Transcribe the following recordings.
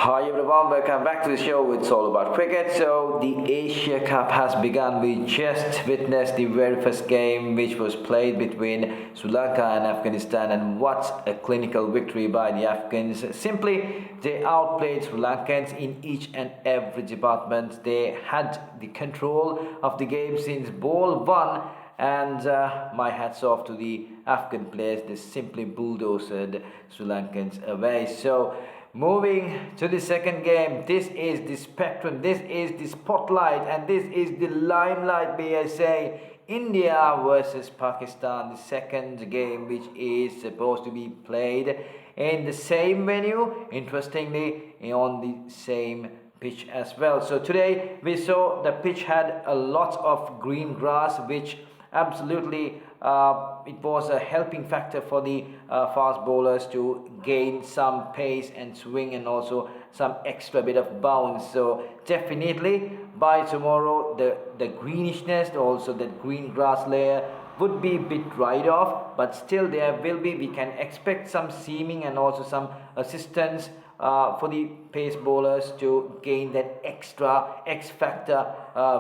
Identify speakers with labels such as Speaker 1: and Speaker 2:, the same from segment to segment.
Speaker 1: Hi everyone, welcome back to the show. It's all about cricket. So the Asia Cup has begun. We just witnessed the very first game which was played between Sri Lanka and Afghanistan, and what a clinical victory by the Afghans. Simply, they outplayed Sri Lankans in each and every department. They had the control of the game since ball one, and my hats off to the Afghan players. They simply bulldozed Sri Lankans away. So moving to the second game, this is the spectrum, this is the spotlight, and this is the limelight, may I say. India versus Pakistan, the second game which is supposed to be played in the same venue, interestingly on the same pitch as well. So today we saw the pitch had a lot of green grass, which absolutely it was a helping factor for the fast bowlers to gain some pace and swing, and also some extra bit of bounce. So definitely by tomorrow the greenishness, also the green grass layer would be a bit dried off, but still there will be, we can expect some seaming and also some assistance for the pace bowlers to gain that extra X factor,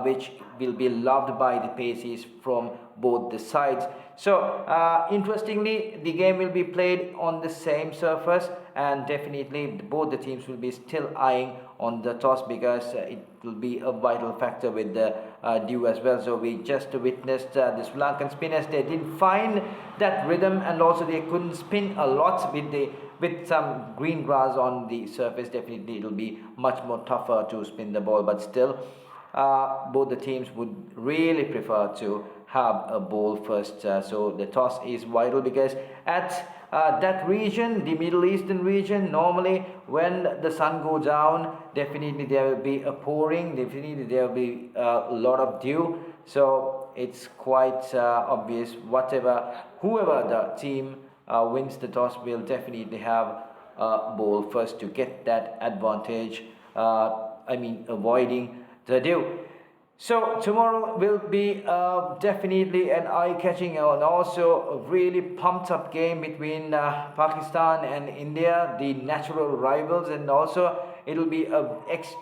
Speaker 1: which will be loved by the paces from both the sides. So interestingly, the game will be played on the same surface, and definitely both the teams will be still eyeing on the toss, because it will be a vital factor with the dew as well. So we just witnessed the Sri Lankan spinners, they didn't find that rhythm, and also they couldn't spin a lot with some green grass on the surface. Definitely it will be much more tougher to spin the ball, but still both the teams would really prefer to have a ball first. So the toss is vital, because at that region, the Middle Eastern region, normally when the sun goes down, definitely there will be a pouring, definitely there will be a lot of dew. So it's quite obvious, whoever the team wins the toss will definitely have a ball first to get that advantage, avoiding the dew. So tomorrow will be definitely an eye-catching and also a really pumped-up game between Pakistan and India, the natural rivals, and also it will be it's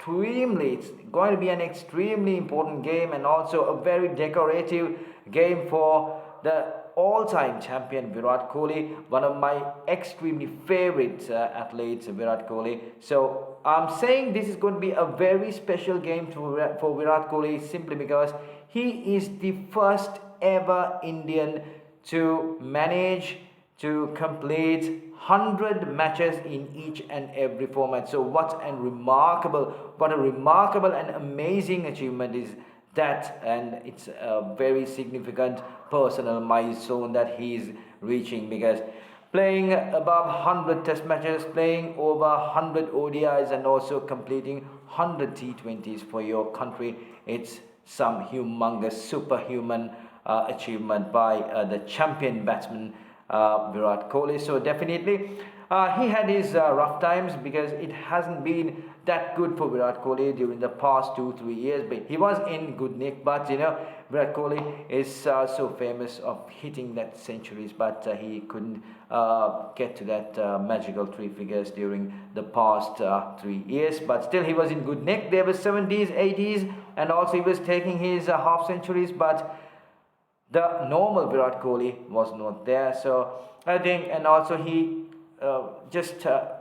Speaker 1: going to be an extremely important game, and also a very decorative game for the all-time champion Virat Kohli, one of my extremely favorite athletes, Virat Kohli. So I'm saying this is going to be a very special game for Virat Kohli, simply because he is the first ever Indian to manage to complete 100 matches in each and every format. So what a remarkable and amazing achievement is that, and it's a very significant personal milestone that he is reaching, because playing above 100 test matches, playing over 100 ODIs, and also completing 100 T20s for your country, it's some humongous superhuman achievement by the champion batsman Virat Kohli. So definitely he had his rough times, because it hasn't been that good for Virat Kohli during the past 2-3 years, but he was in good nick. But Virat Kohli is so famous of hitting that centuries, but he couldn't get to that magical three figures during the past 3 years. But still he was in good nick. There were 70s, 80s, and also he was taking his half centuries, but the normal Virat Kohli was not there. So I think, and also he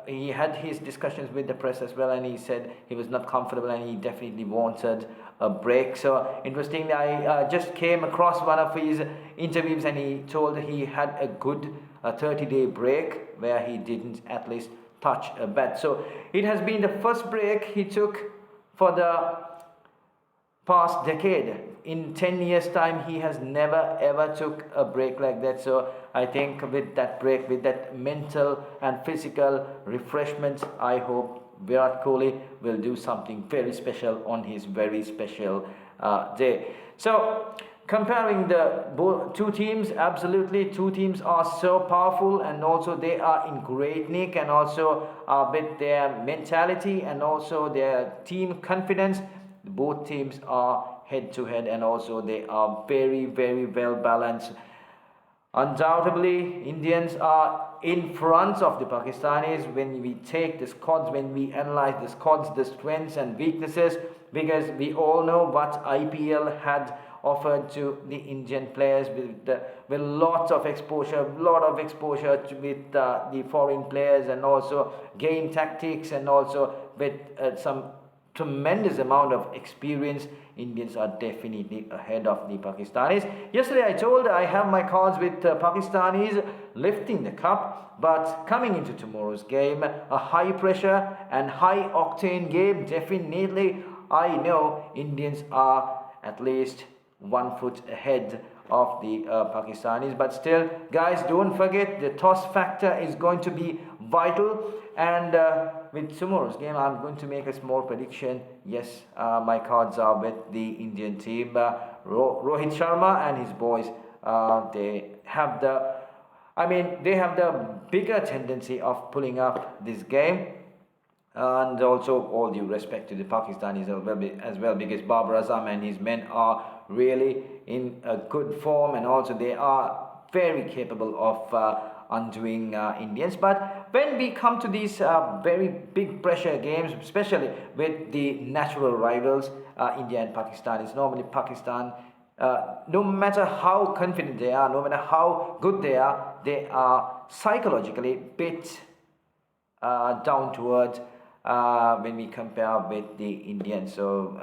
Speaker 1: he had his discussions with the press as well, and he said he was not comfortable and he definitely wanted a break. So interestingly, I just came across one of his interviews, and he told he had a good 30-day break where he didn't at least touch a bat. So it has been the first break he took for the past decade. In 10 years time, he has never ever took a break like that. So I think with that break, with that mental and physical refreshment, I hope Virat Kohli will do something very special on his very special day. So comparing the two teams, absolutely two teams are so powerful, and also they are in great nick, and also with their mentality and also their team confidence, both teams are head to head, and also they are very well balanced. Undoubtedly, Indians are in front of the Pakistanis when we take the squads, when we analyze the squads, the strengths and weaknesses, because we all know what IPL had offered to the Indian players with lots of exposure, with the foreign players, and also game tactics, and also with some tremendous amount of experience. Indians are definitely ahead of the Pakistanis. Yesterday I told I have my cards with Pakistanis lifting the cup, but coming into tomorrow's game, a high pressure and high octane game, definitely I know Indians are at least 1 foot ahead of the Pakistanis. But still, guys, don't forget the toss factor is going to be vital. And with tomorrow's game, I'm going to make a small prediction. Yes, my cards are with the Indian team. Rohit Sharma and his boys, they have the bigger tendency of pulling up this game. And also all due respect to the Pakistanis as well, because Babar Azam and his men are really in a good form, and also they are very capable of undoing Indians. But when we come to these very big pressure games, especially with the natural rivals, India and Pakistan, it's normally Pakistan, no matter how confident they are, no matter how good they are psychologically bit down towards when we compare with the Indians. So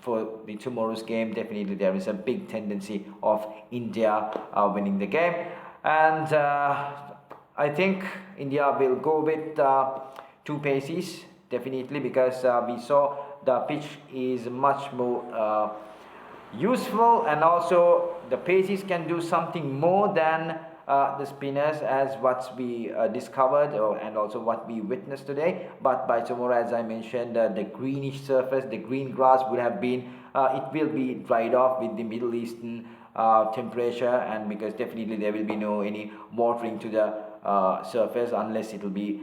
Speaker 1: for the tomorrow's game, definitely there is a big tendency of India winning the game. And I think India will go with two paces, definitely, because we saw the pitch is much more useful, and also the paces can do something more than the spinners, as what we discovered, and also what we witnessed today. But by tomorrow, as I mentioned, the greenish surface, the green grass would have been, it will be dried off with the Middle Eastern temperature, and because definitely there will be no any watering to the surface unless it will be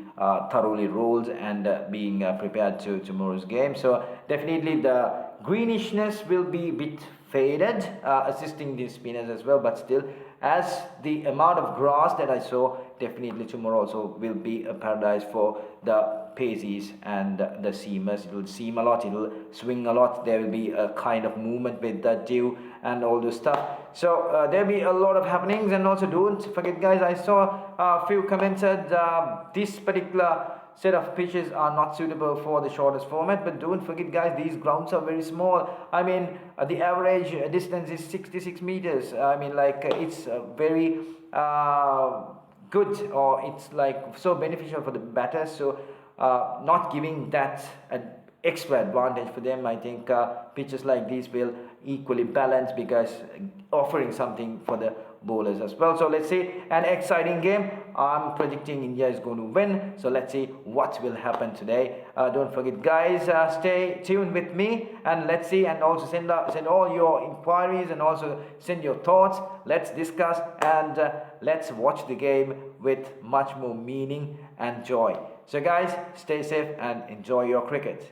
Speaker 1: thoroughly rolled and being prepared to tomorrow's game. So definitely the greenishness will be a bit faded, assisting the spinners as well. But still, as the amount of grass that I saw, definitely tomorrow also will be a paradise for the paces and the seamers. It will seam a lot, it will swing a lot, there will be a kind of movement with the dew and all this stuff. So there will be a lot of happenings. And also don't forget, guys, I saw a few commented this particular set of pitches are not suitable for the shortest format. But don't forget, guys, these grounds are very small. I mean, the average distance is 66 meters. I mean, like it's very good, or it's like so beneficial for the batters. So not giving that extra advantage for them. I think pitches like these will equally balance, because offering something for the bowlers as well. So let's see, an exciting game. I'm predicting India is going to win. So let's see what will happen today. Don't forget, guys, stay tuned with me, and let's see, and also send all your inquiries, and also send your thoughts. Let's discuss, and let's watch the game with much more meaning and joy. So guys, stay safe and enjoy your cricket.